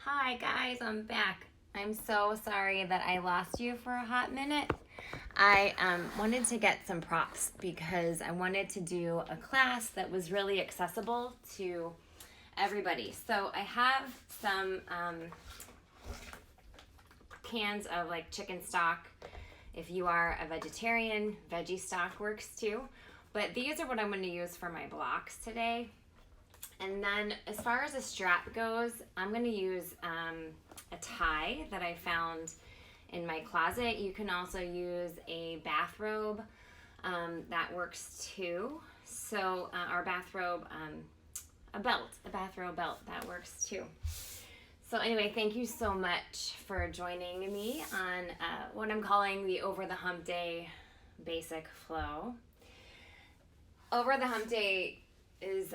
Hi guys, I'm back. I'm so sorry that I lost you for a hot minute. I wanted to get some props because I wanted to do a class that was really accessible to everybody. So I have some cans of like chicken stock. If you are a vegetarian, veggie stock works too. But these are what I'm going to use for my blocks today. And then as far as a strap goes, I'm going to use a tie that I found in my closet. You can also use a bathrobe that works too. So our bathrobe, a bathrobe belt that works too. So anyway, thank you so much for joining me on what I'm calling the Over the Hump Day Basic Flow. Over the Hump Day is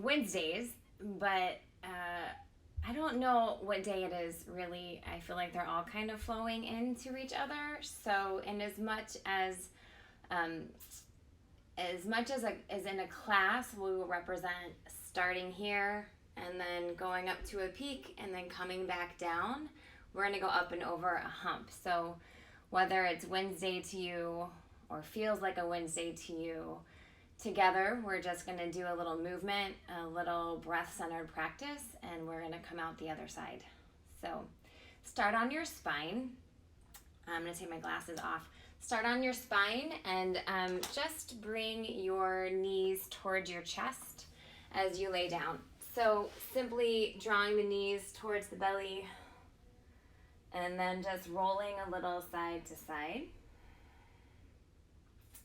Wednesdays, but I don't know what day it is really. I feel like they're all kind of flowing into each other. So, in as much as in a class, we will represent starting here and then going up to a peak and then coming back down. We're going to go up and over a hump. So, whether it's Wednesday to you or feels like a Wednesday to you, together, we're just going to do a little movement, a little breath-centered practice, and we're going to come out the other side. So start on your spine. I'm going to take my glasses off. Start on your spine and just bring your knees towards your chest as you lay down. So simply drawing the knees towards the belly and then just rolling a little side to side.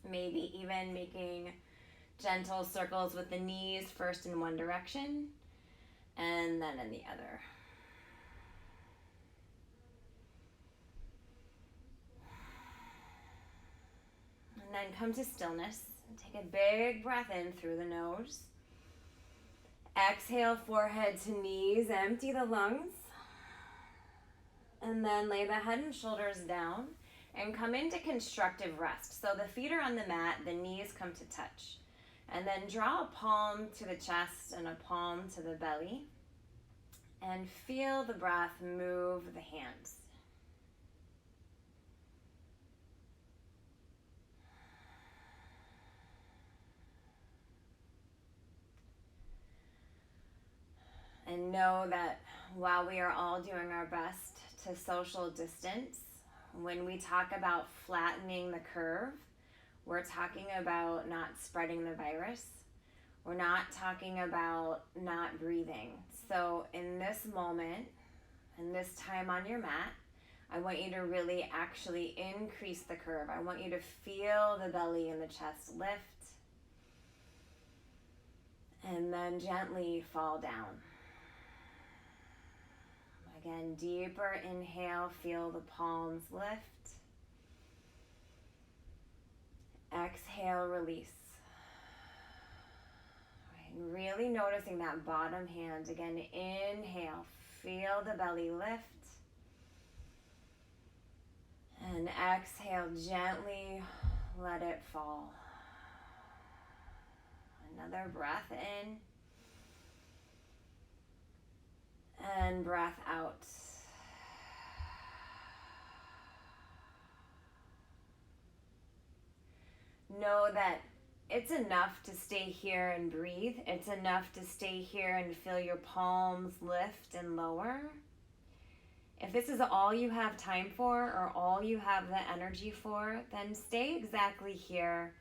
Maybe even making gentle circles with the knees, first in one direction and then in the other. And then come to stillness. Take a big breath in through the nose. Exhale, forehead to knees, empty the lungs. And then lay the head and shoulders down and come into constructive rest. So the feet are on the mat, the knees come to touch. And then draw a palm to the chest and a palm to the belly. And feel the breath move the hands. And know that while we are all doing our best to social distance, when we talk about flattening the curve, we're talking about not spreading the virus. We're not talking about not breathing. So in this moment, in this time on your mat, I want you to really actually increase the curve. I want you to feel the belly and the chest lift and then gently fall down. Again, deeper inhale, feel the palms lift. Exhale, release. Right, really noticing that bottom hand. Again, inhale, feel the belly lift. And exhale, gently let it fall. Another breath in. And breath out. Know that it's enough to stay here and breathe. It's enough to stay here and feel your palms lift and lower. If this is all you have time for or all you have the energy for, then stay exactly here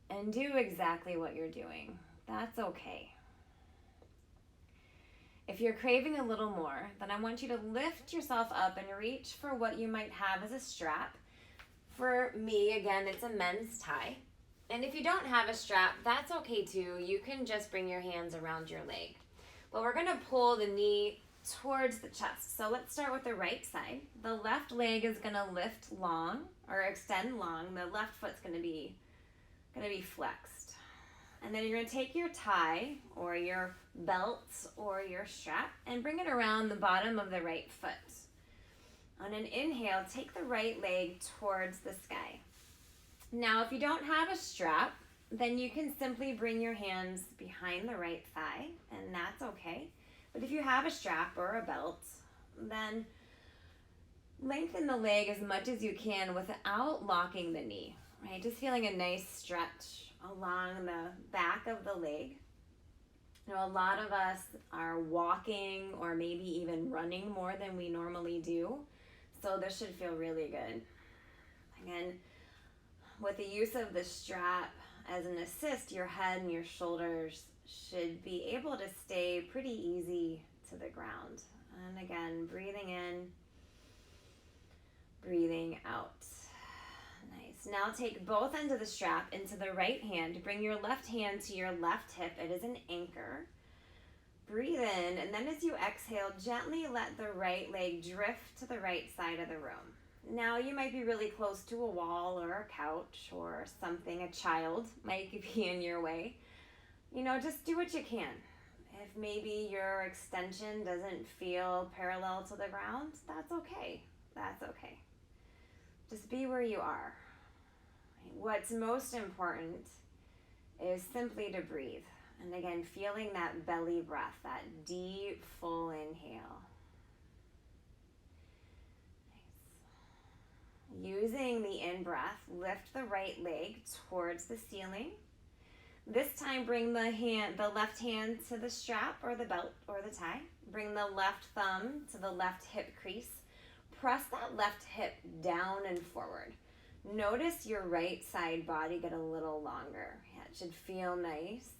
and do exactly what you're doing. That's okay. If you're craving a little more, then I want you to lift yourself up and reach for what you might have as a strap. For me, again, it's a men's tie. And if you don't have a strap, that's okay too. You can just bring your hands around your leg. But we're gonna pull the knee towards the chest. So let's start with the right side. The left leg is gonna lift long or extend long. The left foot's gonna be flexed. And then you're gonna take your tie or your belt or your strap and bring it around the bottom of the right foot. On an inhale, take the right leg towards the sky. Now, if you don't have a strap, then you can simply bring your hands behind the right thigh, and that's okay. But if you have a strap or a belt Then lengthen the leg as much as you can without locking the knee, right? Just feeling a nice stretch along the back of the leg. You know, a lot of us are walking or maybe even running more than we normally do. So this should feel really good. Again, with the use of the strap as an assist, your head and your shoulders should be able to stay pretty easy to the ground. And again, breathing in, breathing out. Nice. Now take both ends of the strap into the right hand. Bring your left hand to your left hip. It is an anchor. Breathe in, and then as you exhale, gently let the right leg drift to the right side of the room. Now you might be really close to a wall or a couch or something. A child might be in your way. You know, just do what you can. If maybe your extension doesn't feel parallel to the ground, that's okay. That's okay. Just be where you are. What's most important is simply to breathe. And again, feeling that belly breath, that deep, full inhale. Nice. Using the in-breath, lift the right leg towards the ceiling. This time, bring the left hand to the strap or the belt or the tie. Bring the left thumb to the left hip crease. Press that left hip down and forward. Notice your right side body get a little longer. Yeah, it should feel nice.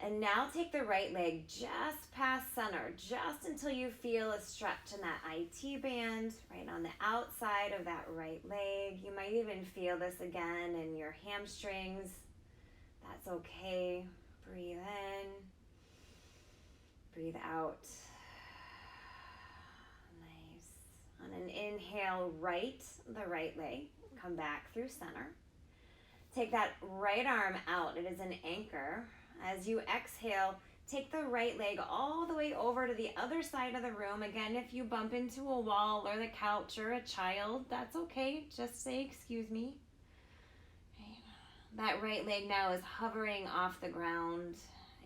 And now take the right leg just past center, just until you feel a stretch in that IT band, right on the outside of that right leg. You might even feel this again in your hamstrings. That's okay. Breathe in, breathe out. Nice. On an inhale, right, the right leg, come back through center. Take that right arm out. It is an anchor. As you exhale, take the right leg all the way over to the other side of the room. Again, if you bump into a wall or the couch or a child, that's okay. Just say, excuse me. Okay. That right leg now is hovering off the ground,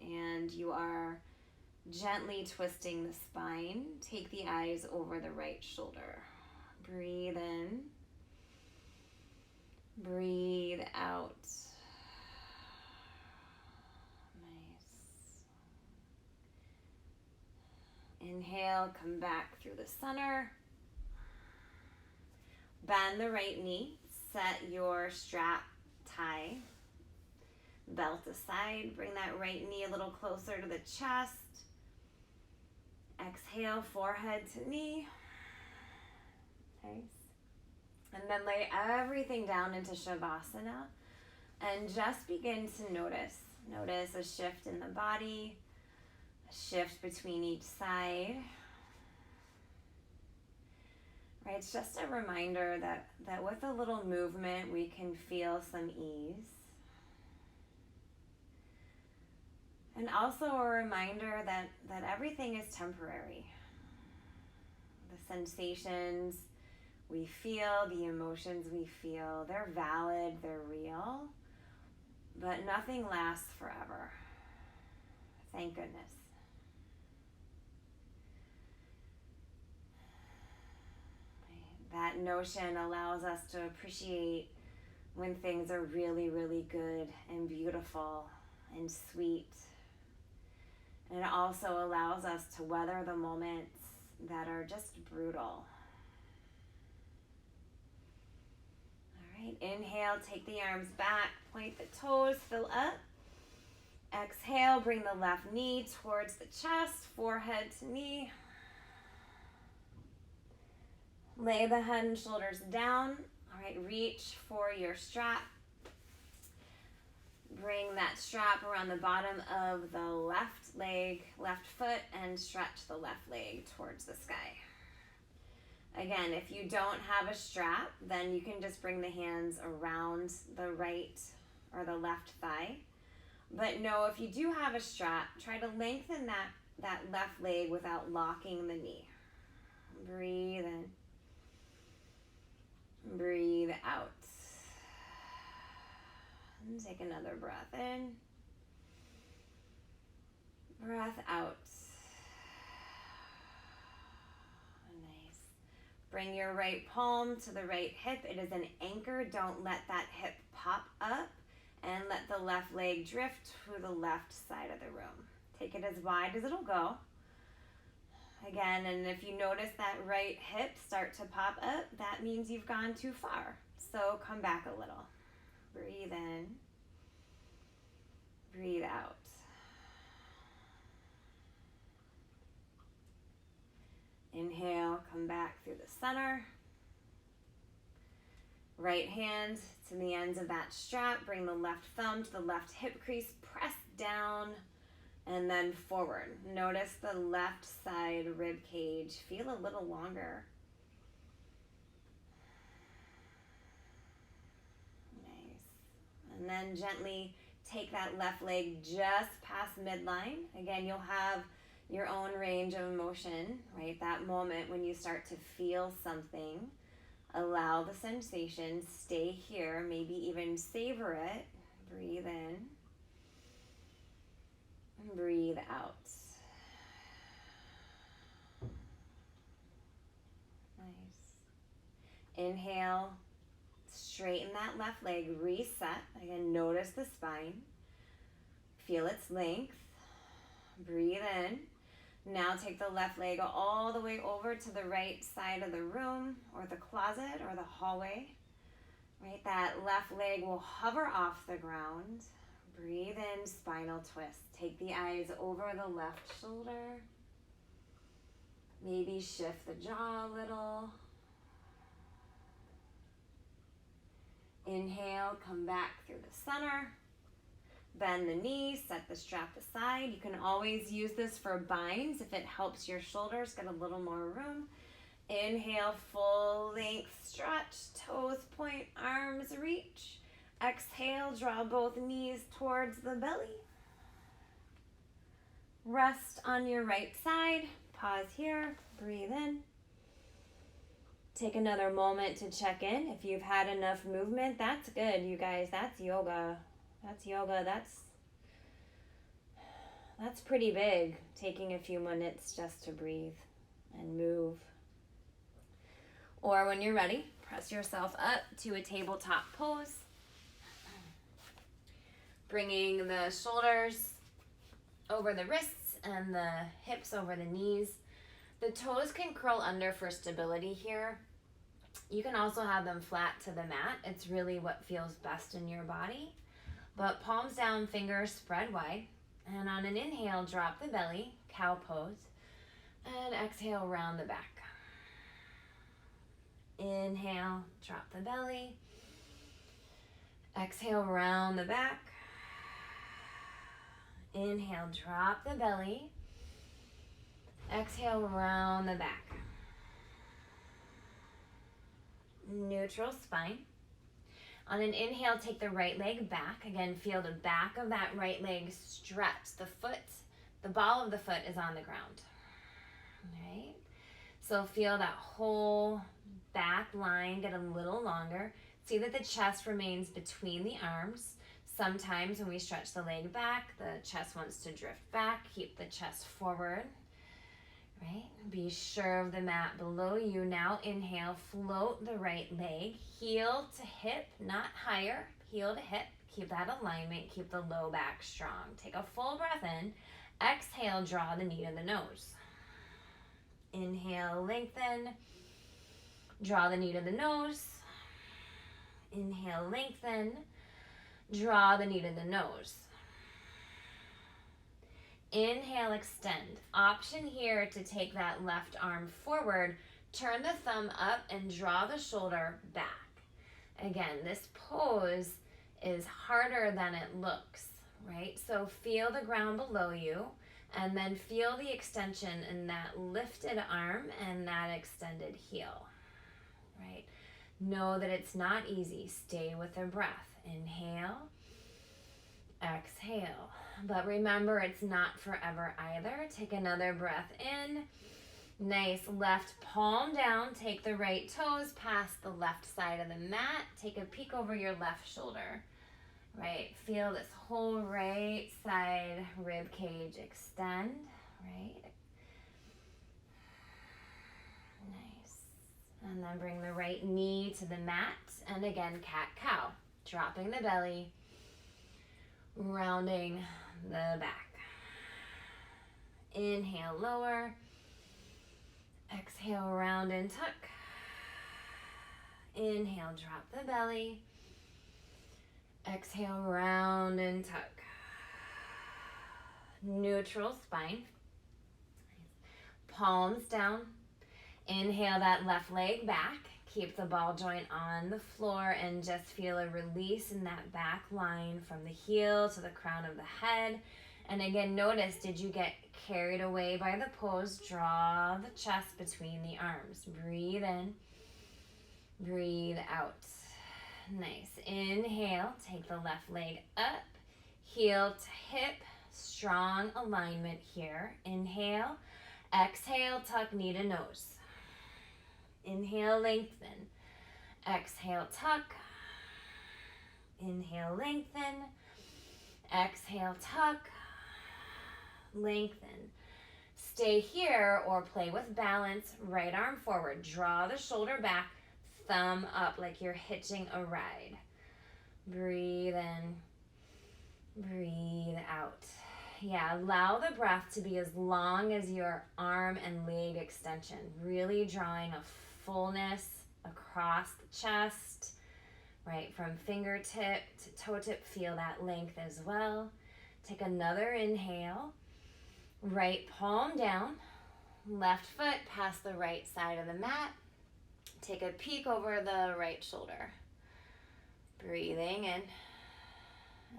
and you are gently twisting the spine. Take the eyes over the right shoulder. Breathe in. Breathe out. Inhale, come back through the center. Bend the right knee. Set your strap, tie, belt aside. Bring that right knee a little closer to the chest. Exhale, forehead to knee. Nice. And then lay everything down into Shavasana and just begin to notice. Notice a shift in the body. Shift between each side. Right, it's just a reminder that with a little movement we can feel some ease. And also a reminder that everything is temporary. The sensations we feel, the emotions we feel, they're valid, they're real, but nothing lasts forever. Thank goodness. That notion allows us to appreciate when things are really, really good and beautiful and sweet. And it also allows us to weather the moments that are just brutal. All right, inhale, take the arms back, point the toes, fill up. Exhale, bring the left knee towards the chest, forehead to knee. Lay the head and shoulders down. All right, reach for your strap. Bring that strap around the bottom of the left leg, left foot, and stretch the left leg towards the sky. Again, if you don't have a strap, then you can just bring the hands around the right or the left thigh. But no, if you do have a strap, try to lengthen that left leg without locking the knee. Breathe in. Breathe out. And take another breath in. Breath out. Bring your right palm to the right hip. It is an anchor. Don't let that hip pop up. And let the left leg drift to the left side of the room. Take it as wide as it'll go. Again, and if you notice that right hip start to pop up, that means you've gone too far. So come back a little. Breathe in. Breathe out. Inhale, come back through the center. Right hand to the ends of that strap. Bring the left thumb to the left hip crease. Press down and then forward. Notice the left side rib cage. Feel a little longer. Nice. And then gently take that left leg just past midline. Again, you'll have your own range of motion, right? That moment when you start to feel something. Allow the sensation, stay here, maybe even savor it. Breathe in. And breathe out. Nice. Inhale, straighten that left leg, reset. Again, notice the spine. Feel its length. Breathe in. Now take the left leg all the way over to the right side of the room or the closet or the hallway. Right, that left leg will hover off the ground. Breathe in, spinal twist. Take the eyes over the left shoulder. Maybe shift the jaw a little. Inhale, come back through the center. Bend the knees, set the strap aside. You can always use this for binds if it helps your shoulders get a little more room. Inhale, full length stretch, toes point, arms reach. Exhale, draw both knees towards the belly. Rest on your right side. Pause here, breathe in. Take another moment to check in. If you've had enough movement, that's good, you guys. That's yoga. That's yoga. That's pretty big, taking a few minutes just to breathe and move. Or when you're ready, press yourself up to a tabletop pose. Bringing the shoulders over the wrists and the hips over the knees. The toes can curl under for stability here. You can also have them flat to the mat. It's really what feels best in your body. But palms down, fingers spread wide. And on an inhale, drop the belly, cow pose. And exhale, round the back. Inhale, drop the belly. Exhale, round the back. Inhale, drop the belly. Exhale, round the back. Neutral spine. On an inhale, take the right leg back. Again, feel the back of that right leg stretch. The ball of the foot is on the ground. All right? So feel that whole back line get a little longer. See that the chest remains between the arms. Sometimes when we stretch the leg back, the chest wants to drift back. Keep the chest forward. Right? Be sure of the mat below you. Now inhale, float the right leg, heel to hip, not higher, heel to hip. Keep that alignment, keep the low back strong. Take a full breath in. Exhale, draw the knee to the nose. Inhale, lengthen. Draw the knee to the nose. Inhale, lengthen. Draw the knee to the nose. Inhale, extend. Option here to take that left arm forward. Turn the thumb up and draw the shoulder back. Again, this pose is harder than it looks, right? So feel the ground below you and then feel the extension in that lifted arm and that extended heel, right? Know that it's not easy. Stay with the breath. Inhale, exhale. But remember, it's not forever either. Take another breath in. Nice. Left palm down. Take the right toes past the left side of the mat. Take a peek over your left shoulder. Right. Feel this whole right side rib cage extend. Right. Nice. And then bring the right knee to the mat. And again, cat-cow. Dropping the belly, rounding the back. Inhale, lower. Exhale, round and tuck. Inhale, drop the belly. Exhale, round and tuck. Neutral spine. Palms down. Inhale that left leg back. Keep the ball joint on the floor and just feel a release in that back line from the heel to the crown of the head. And again, notice, did you get carried away by the pose? Draw the chest between the arms. Breathe in, breathe out. Nice. Inhale, take the left leg up, heel to hip, strong alignment here. Inhale, exhale, tuck knee to nose. Inhale, lengthen. Exhale, tuck. Inhale, lengthen. Exhale, tuck. Lengthen. Stay here or play with balance. Right arm forward. Draw the shoulder back. Thumb up like you're hitching a ride. Breathe in. Breathe out. Yeah, allow the breath to be as long as your arm and leg extension. Really drawing a fullness across the chest, right? From fingertip to toe tip, feel that length as well. Take another inhale. Right palm down, left foot past the right side of the mat. Take a peek over the right shoulder. Breathing in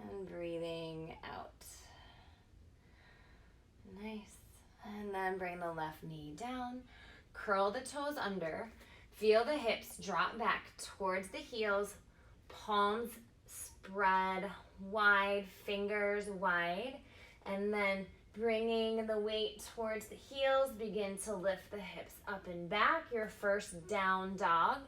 and breathing out. Nice. And then bring the left knee down. Curl the toes under. Feel the hips drop back towards the heels. Palms spread wide, fingers wide. And then bringing the weight towards the heels, begin to lift the hips up and back. Your first down dog.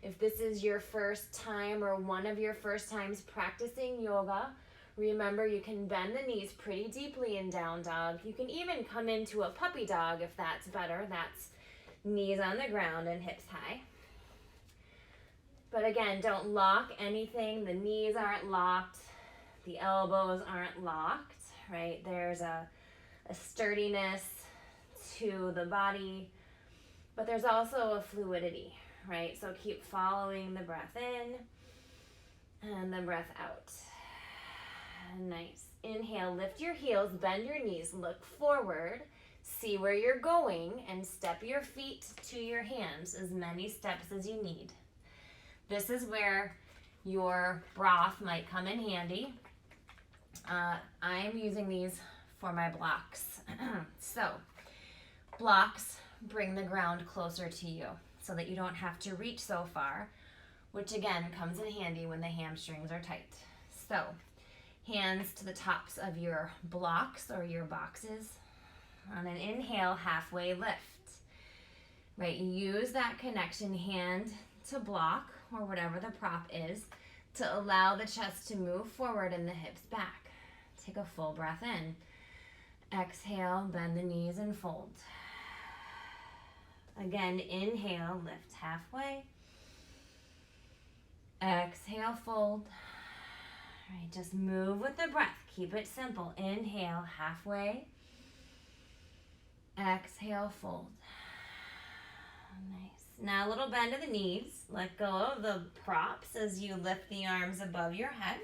If this is your first time or one of your first times practicing yoga, remember you can bend the knees pretty deeply in down dog. You can even come into a puppy dog if that's better. That's knees on the ground and hips high. But again, don't lock anything. The knees aren't locked. The elbows aren't locked, right? There's a sturdiness to the body, but there's also a fluidity, right? So keep following the breath in and the breath out. Nice. Inhale, lift your heels, bend your knees, look forward, see where you're going, and step your feet to your hands, as many steps as you need. This is where your broth might come in handy. I'm using these for my blocks. So, blocks bring the ground closer to you so that you don't have to reach so far, which again comes in handy when the hamstrings are tight. So, hands to the tops of your blocks or your boxes. On an inhale, halfway lift. Right, use that connection, hand to block or whatever the prop is, to allow the chest to move forward and the hips back. Take a full breath in. Exhale, bend the knees and fold. Again, inhale, lift halfway. Exhale, fold. All right, just move with the breath. Keep it simple. Inhale, halfway. Exhale, fold. Nice. Now a little bend of the knees. Let go of the props as you lift the arms above your head.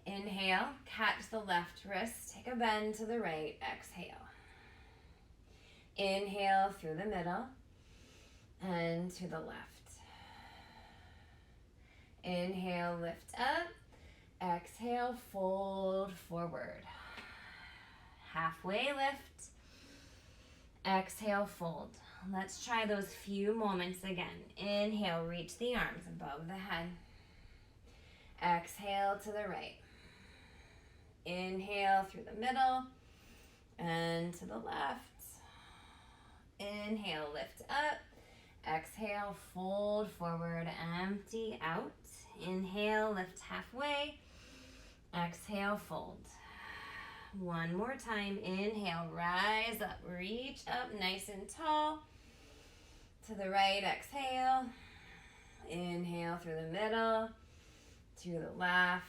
Inhale, catch the left wrist. Take a bend to the right. Exhale. Inhale through the middle and to the left. Inhale, lift up. Exhale, fold forward. Halfway lift. Exhale, fold. Let's try those few moments again. Inhale, reach the arms above the head. Exhale to the right. Inhale through the middle and to the left. Inhale, lift up. Exhale, fold forward, empty out. Inhale, lift halfway. Exhale, fold. One more time. Inhale, rise up, reach up nice and tall to the right, exhale. Inhale through the middle, to the left.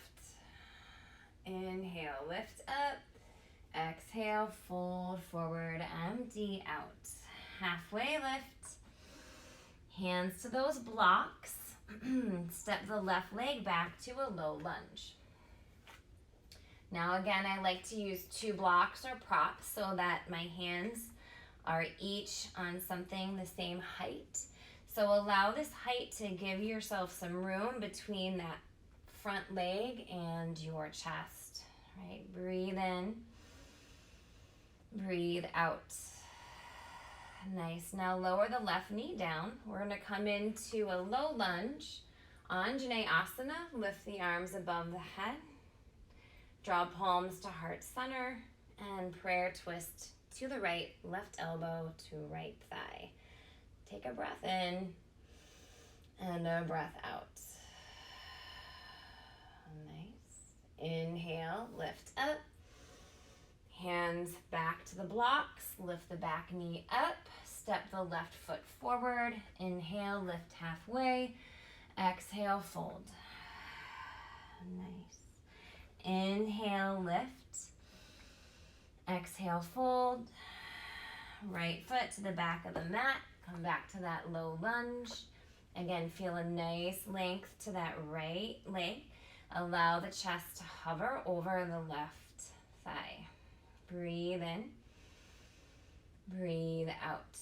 Inhale, lift up. Exhale, fold forward, empty out. Halfway lift. Hands to those blocks. Step the left leg back to a low lunge. Now again, I like to use 2 blocks or props so that my hands are each on something the same height. So allow this height to give yourself some room between that front leg and your chest, right? Breathe in, breathe out. Nice. Now lower the left knee down. We're going to come into a low lunge. Anjaneyasana. Lift the arms above the head. Draw palms to heart center. And prayer twist to the right, left elbow to right thigh. Take a breath in and a breath out. Nice. Inhale, lift up. Hands back to the blocks. Lift the back knee up. Step the left foot forward. Inhale, lift halfway. Exhale, fold. Nice. Inhale, lift. Exhale, fold. Right foot to the back of the mat. Come back to that low lunge. Again, feel a nice length to that right leg. Allow the chest to hover over the left thigh. Breathe in, breathe out.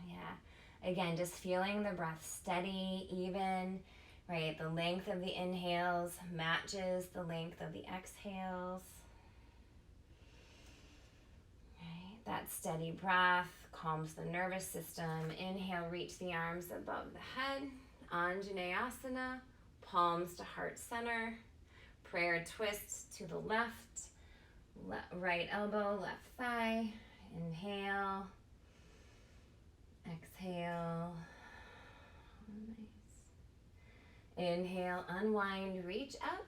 Yeah, again, just feeling the breath steady, even, right? The length of the inhales matches the length of the exhales. Right? That steady breath calms the nervous system. Inhale, reach the arms above the head. Anjaneyasana, palms to heart center. Prayer twist to the left. Right elbow, left thigh. Inhale. Exhale. Nice. Inhale, unwind, reach up.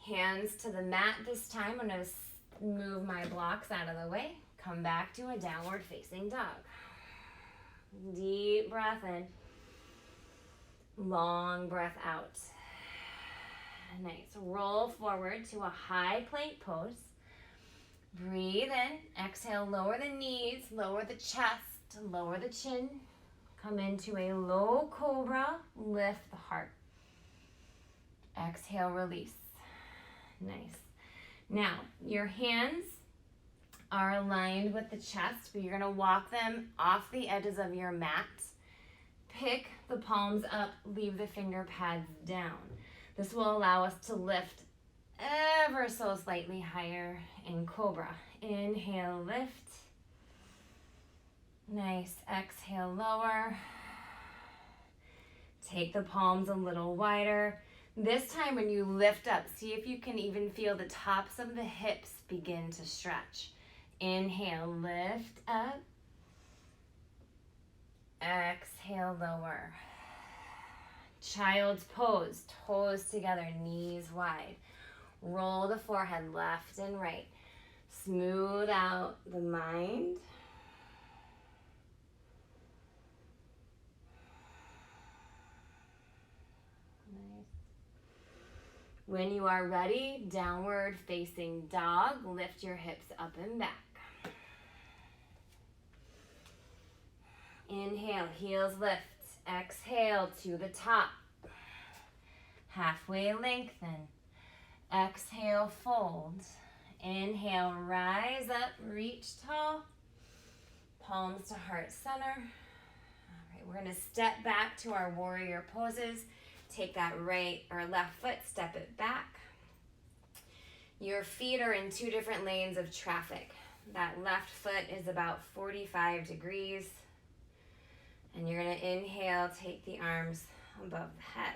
Hands to the mat this time. I'm going to move my blocks out of the way. Come back to a downward facing dog. Deep breath in. Long breath out. Nice. Roll forward to a high plank pose. Breathe in. Exhale, lower the knees, lower the chest, lower the chin. Come into a low cobra. Lift the heart. Exhale, release. Nice. Now, your hands are aligned with the chest, but you're going to walk them off the edges of your mat. Pick the palms up, leave the finger pads down. This will allow us to lift ever so slightly higher in cobra. Inhale, lift. Nice. Exhale, lower. Take the palms a little wider. This time when you lift up, see if you can even feel the tops of the hips begin to stretch. Inhale, lift up. Exhale, lower. Child's pose, toes together, knees wide. Roll the forehead left and right. Smooth out the mind. Nice. When you are ready, downward facing dog. Lift your hips up and back. Inhale, heels lift. Exhale to the top. Halfway lengthen. Exhale, fold. Inhale, rise up, reach tall. Palms to heart center. All right, we're going to step back to our warrior poses. Take that right or left foot, step it back. Your feet are in 2 different lanes of traffic. That left foot is about 45 degrees. And you're going to inhale, take the arms above the head.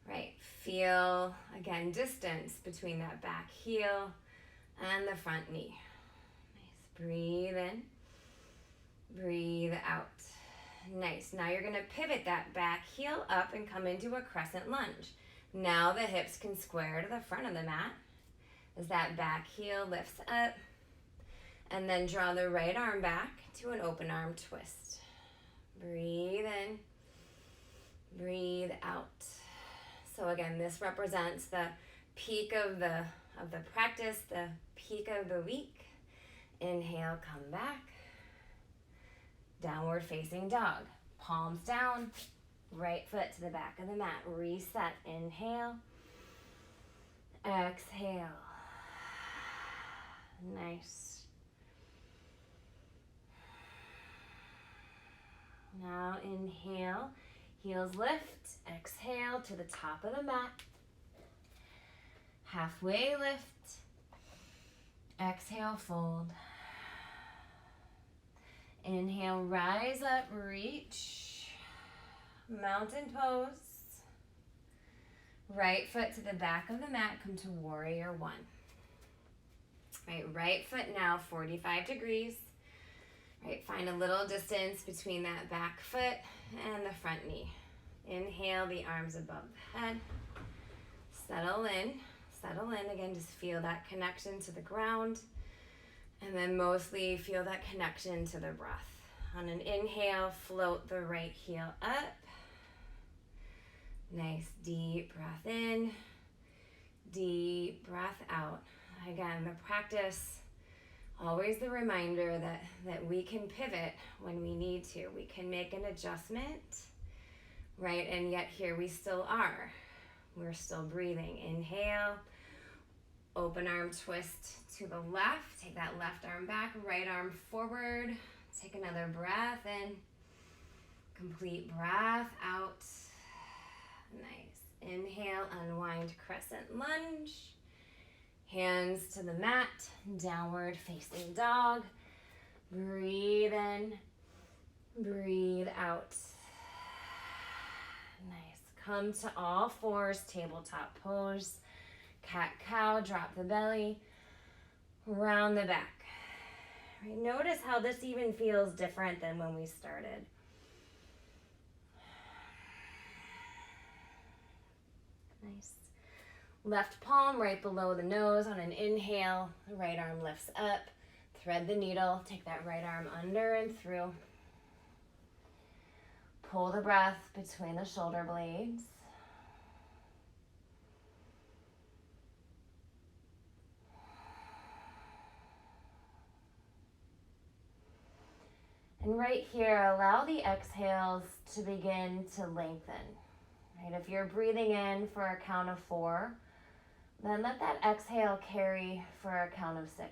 Right, feel, again, distance between that back heel and the front knee. Nice, breathe in, breathe out. Nice, now you're going to pivot that back heel up and come into a crescent lunge. Now the hips can square to the front of the mat as that back heel lifts up And then draw the right arm back to an open arm twist. Breathe in, breathe out. So again, this represents the peak of the practice, the peak of the week. Inhale, come back. Downward facing dog. Palms down, right foot to the back of the mat. Reset. Inhale. Exhale. Nice. Now inhale, heels lift. Exhale to the top of the mat. Halfway lift. Exhale, fold. Inhale, rise up, reach. Mountain pose. Right foot to the back of the mat, come to warrior one. Right foot now, 45 degrees. Find a little distance between that back foot and the front knee. Inhale, the arms above the head. Settle in again, just feel that connection to the ground. And then mostly feel that connection to the breath. On an inhale, float the right heel up. Nice deep breath in, deep breath out. Again, the practice, always the reminder that we can pivot when we need to. We can make an adjustment, right? And yet here we still are. We're still breathing. Inhale, open arm twist to the left. Take that left arm back, right arm forward. Take another breath in. Complete breath out. Nice. Inhale, unwind, crescent lunge. Hands to the mat, downward facing dog. Breathe in, breathe out. Nice. Come to all fours, tabletop pose. Cat-cow, drop the belly. Round the back. Notice how this even feels different than when we started. Nice. Left palm right below the nose. On an inhale, the right arm lifts up. Thread the needle. Take that right arm under and through. Pull the breath between the shoulder blades. And right here, allow the exhales to begin to lengthen. If you're breathing in for a count of 4, then let that exhale carry for a count of 6.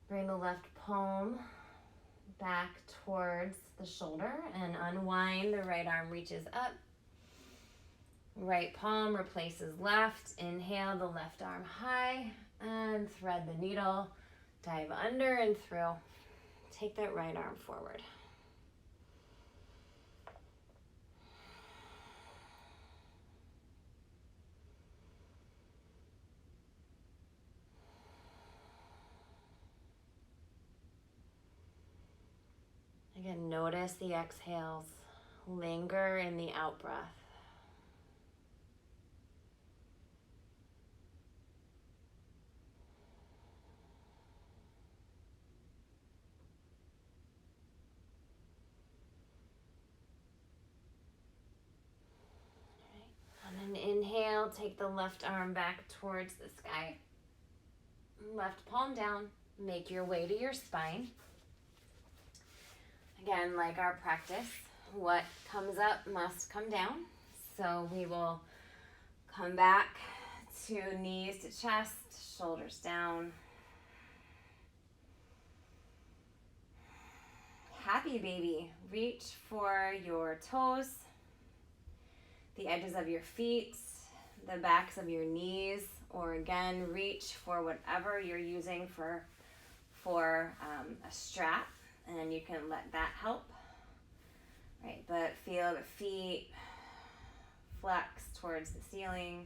Bring the left palm back towards the shoulder and unwind. The right arm reaches up. Right palm replaces left. Inhale, the left arm high and thread the needle. Dive under and through. Take that right arm forward. Again, notice the exhales. Linger in the out breath. On an inhale, take the left arm back towards the sky. Left palm down. Make your way to your spine. Again, like our practice, what comes up must come down. So we will come back to knees to chest, shoulders down. Happy baby. Reach for your toes, the edges of your feet, the backs of your knees, or again, reach for whatever you're using for a strap. And you can let that help, right? But feel the feet flex towards the ceiling,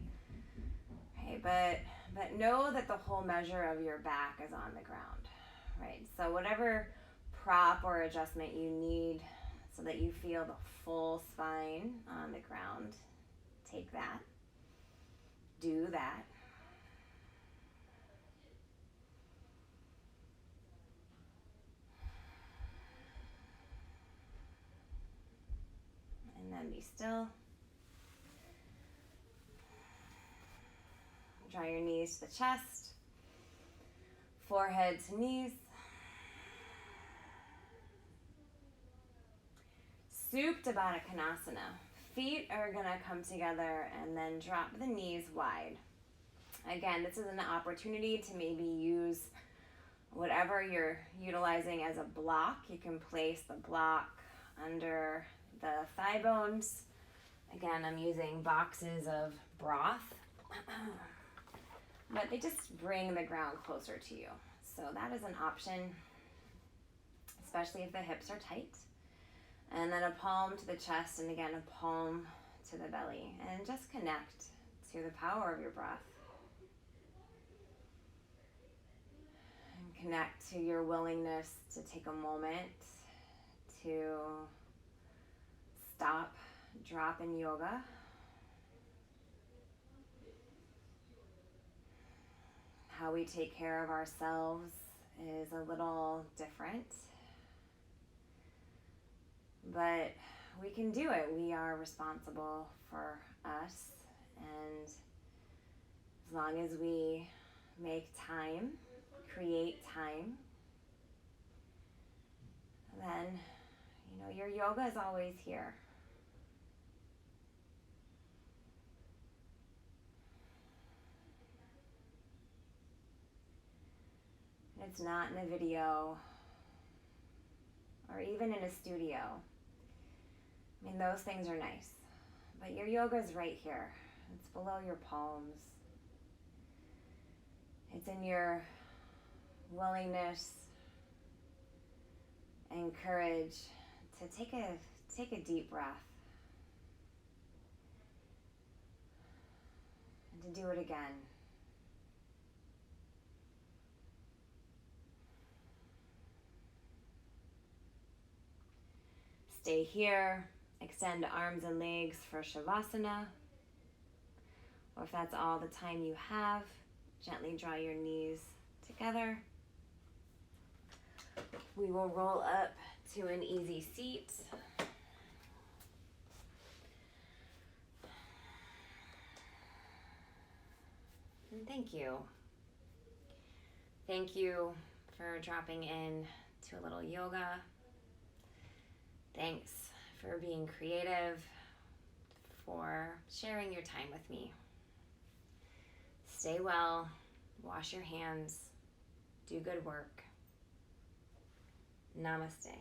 Okay, but know that the whole measure of your back is on the ground, right? So whatever prop or adjustment you need so that you feel the full spine on the ground, take that. Do that. And then be still. Draw your knees to the chest, forehead to knees. Supta Baddha Konasana. Feet are going to come together and then drop the knees wide. Again, this is an opportunity to maybe use whatever you're utilizing as a block. You can place the block under the thigh bones. Again, I'm using boxes of broth, but they just bring the ground closer to you. So that is an option, especially if the hips are tight. And then a palm to the chest, and again, a palm to the belly. And just connect to the power of your breath. And connect to your willingness to take a moment to stop, drop in yoga. How we take care of ourselves is a little different. But we can do it. We are responsible for us. And as long as we make time, create time, then, your yoga is always here. It's not in a video or even in a studio. I mean, those things are nice, but your yoga is right here. It's below your palms. It's in your willingness and courage to take a deep breath and to do it again. Stay here. Extend arms and legs for Shavasana. Or if that's all the time you have, gently draw your knees together. We will roll up to an easy seat. And thank you. Thank you for dropping in to a little yoga. Thanks for being creative, for sharing your time with me. Stay well, wash your hands, do good work. Namaste.